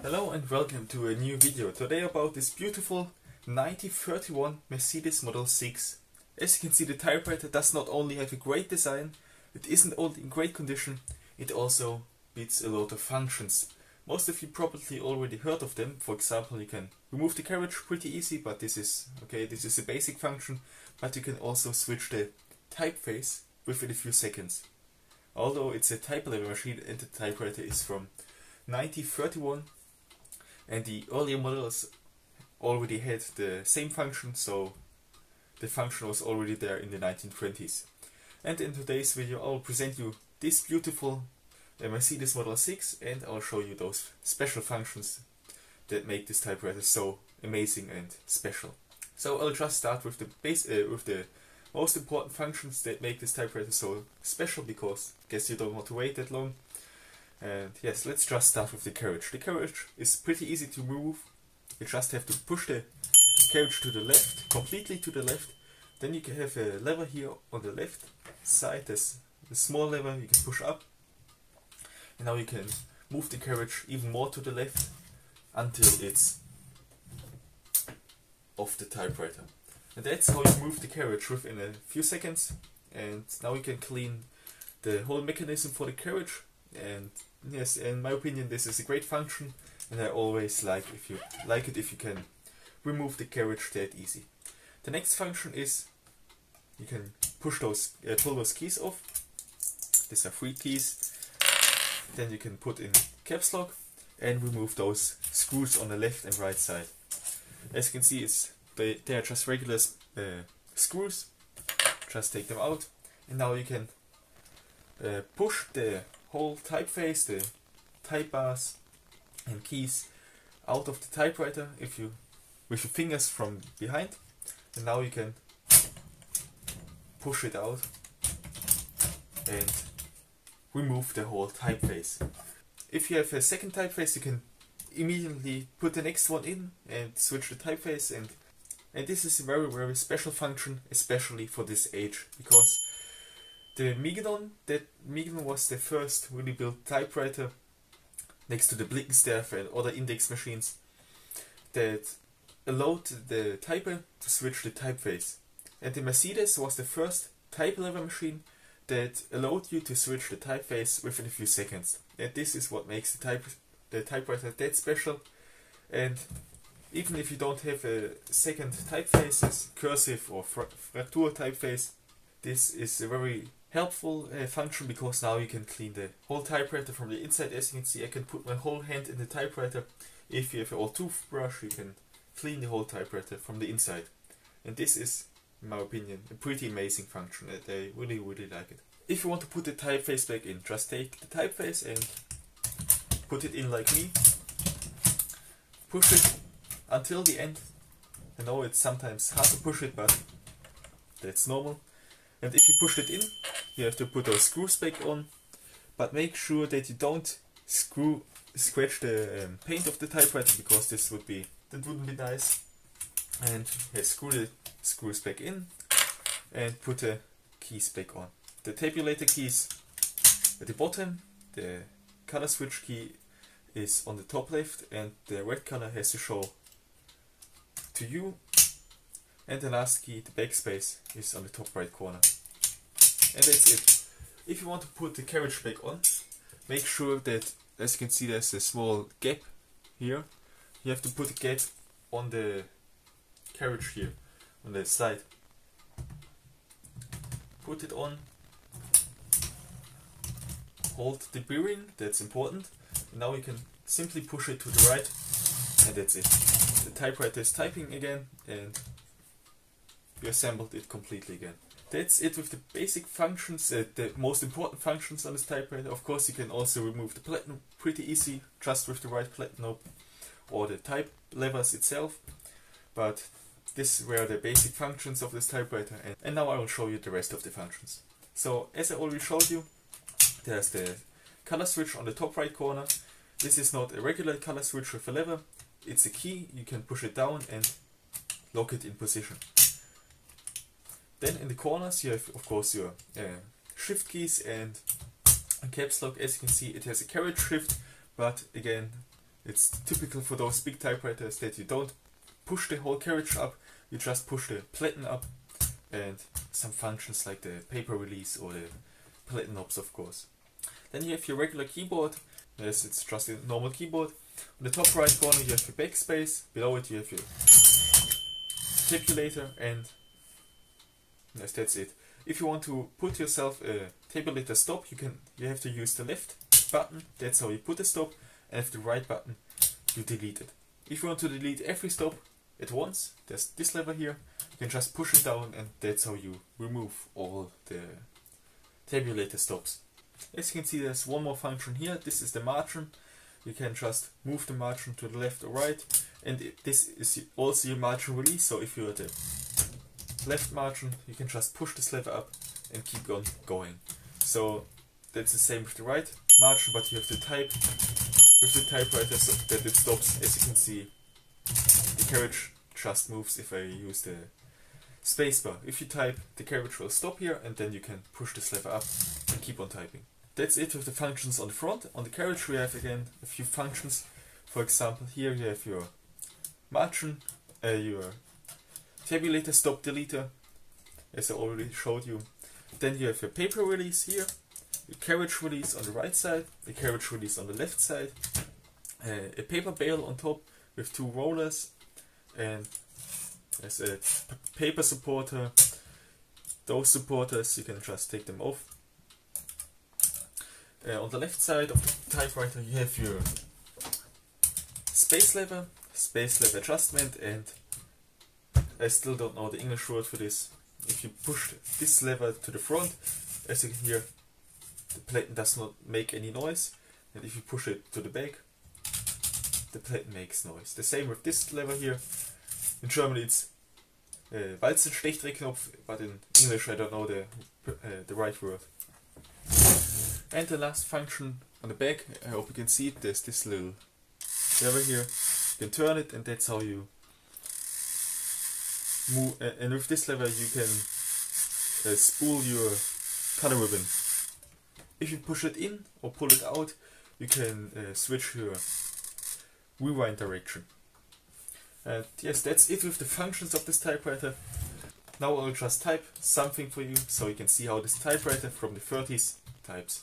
Hello and welcome to a new video. Today about this beautiful 1931 Mercedes Model 6. As you can see, the typewriter does not only have a great design, it isn't only in great condition, it also beats a lot of functions. Most of you probably already heard of them. For example, you can remove the carriage pretty easy, but this is a basic function, but you can also switch the typeface within a few seconds. Although it's a type level machine and the typewriter is from 1931, and the earlier models already had the same function, so the function was already there in the 1920s. And in today's video I'll present you this beautiful Mercedes Model 6, and I'll show you those special functions that make this typewriter so amazing and special. So I'll just start with the most important functions that make this typewriter so special, because I guess you don't want to wait that long. And yes, let's just start with the carriage. The carriage is pretty easy to remove. You just have to push the carriage to the left, completely to the left. Then you can have a lever here on the left side. There's a small lever you can push up. And now you can move the carriage even more to the left until it's off the typewriter. And that's how you move the carriage within a few seconds. And now you can clean the whole mechanism for the carriage. And yes, in my opinion, this is a great function, and I always like it if you can remove the carriage that easy. The next function is you can pull those keys off. These are 3 keys. Then you can put in caps lock and remove those screws on the left and right side. As you can see, they are just regular screws. Just take them out, and now you can push the whole typeface, the type bars and keys out of the typewriter with your fingers from behind, and now you can push it out and remove the whole typeface. If you have a second typeface, you can immediately put the next one in and switch the typeface, and this is a very, very special function, especially for this age, because the Meganon was the first really built typewriter next to the Blickenstaff and other index machines that allowed the typer to switch the typeface. And the Mercedes was the first type lever machine that allowed you to switch the typeface within a few seconds. And this is what makes the typewriter that special. And even if you don't have a second typeface, as cursive or fraktur typeface, this is a very helpful function, because now you can clean the whole typewriter from the inside. As you can see, I can put my whole hand in the typewriter. If you have an old toothbrush, you can clean the whole typewriter from the inside. And this is, in my opinion, a pretty amazing function, and I really, really like it. If you want to put the typeface back in, just take the typeface and put it in like me. Push it until the end. I know it's sometimes hard to push it, but that's normal. And if you push it in, you have to put those screws back on, but make sure that you don't scratch the paint of the typewriter, because that wouldn't be nice. And screw the screws back in and put the keys back on. The tabulator keys at the bottom, the color switch key is on the top left, and the red color has to show to you. And the last key, the backspace, is on the top right corner. And that's it. If you want to put the carriage back on, make sure that, as you can see, there's a small gap here. You have to put a gap on the carriage here, on the side. Put it on. Hold the bearing, that's important. And now you can simply push it to the right, and that's it. The typewriter is typing again, and you assembled it completely again. That's it with the basic functions, the most important functions on this typewriter. Of course, you can also remove the platinum pretty easy, just with the right platinum knob or the type levers itself. But these were the basic functions of this typewriter, and now I will show you the rest of the functions. So, as I already showed you, there's the color switch on the top right corner. This is not a regular color switch with a lever, it's a key. You can push it down and lock it in position. Then in the corners you have, of course, your shift keys and caps lock. As you can see, it has a carriage shift, but again, It's typical for those big typewriters that you don't push the whole carriage up, you just push the platen up, and some functions like the paper release or the platen knobs, of course. Then you have your regular keyboard. Yes, it's just a normal keyboard. On the top right corner you have your backspace, below it you have your tabulator, and yes, that's it. If you want to put yourself a tabulator stop, you have to use the left button, that's how you put the stop, and with the right button you delete it. If you want to delete every stop at once, there's this lever here, you can just push it down and that's how you remove all the tabulator stops. As you can see, there's one more function here, this is the margin. You can just move the margin to the left or right, and this is also your margin release, so if you're at the left margin you can just push this lever up and keep on going. So that's the same with the right margin, but you have to type with the typewriter so that it stops. As you can see, the carriage just moves if I use the spacebar. If you type, the carriage will stop here and then you can push this lever up and keep on typing. That's it with the functions on the front. On the carriage we have again a few functions. For example, here you have your margin, your tabulator stop deleter, as I already showed you. Then you have your paper release here, your carriage release on the right side, the carriage release on the left side, a paper bale on top with two rollers, and as a paper supporter. Those supporters you can just take them off. On the left side of the typewriter you have your space lever adjustment, and I still don't know the English word for this. If you push this lever to the front, as you can hear, the platen does not make any noise, and if you push it to the back, the platen makes noise. The same with this lever here. In German it's Walzenschlechtdrehknopf, but in English I don't know the right word. And the last function on the back, I hope you can see it, there's this little lever here. You can turn it and that's how you move, and with this lever you can spool your color ribbon. If you push it in or pull it out, you can switch your rewind direction. And yes, that's it with the functions of this typewriter. Now I'll just type something for you so you can see how this typewriter from the 30s types.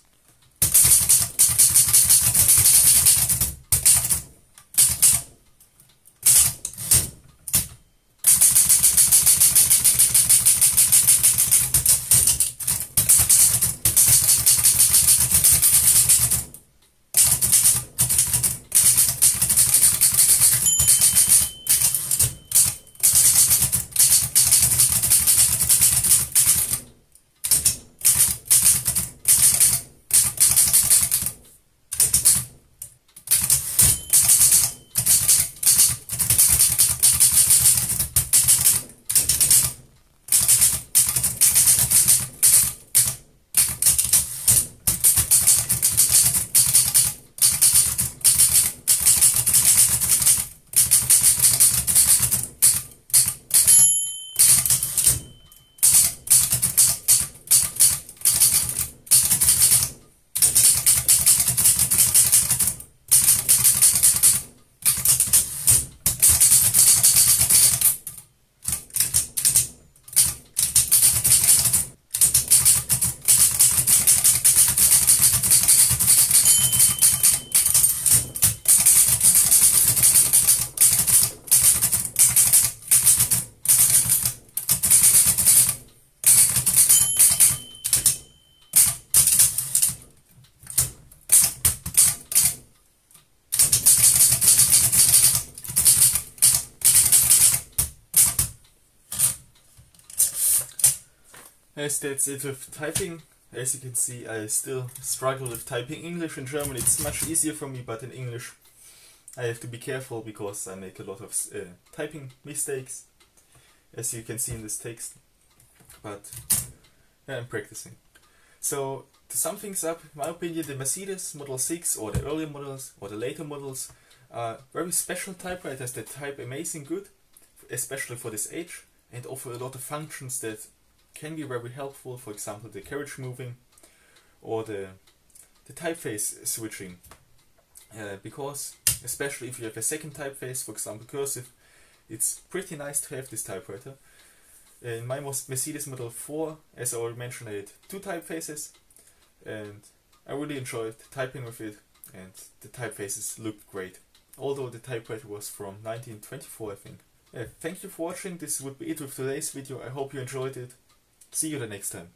Yes, that's it with typing. As you can see, I still struggle with typing English. In German it's much easier for me, but in English I have to be careful because I make a lot of typing mistakes, as you can see in this text. But yeah, I'm practicing. So to sum things up, in my opinion, the Mercedes Model 6 or the earlier models or the later models are very special typewriters that type amazing good, especially for this age, and offer a lot of functions that can be very helpful. For example, the carriage moving or the typeface switching, because especially if you have a second typeface, for example cursive. It's pretty nice to have this typewriter. In my Mercedes Model 4, as I already mentioned, I had 2 typefaces, and I really enjoyed typing with it, and the typefaces looked great. Although the typewriter was from 1924, I think. Yeah, thank you for watching. This would be it with today's video. I hope you enjoyed it. See you the next time.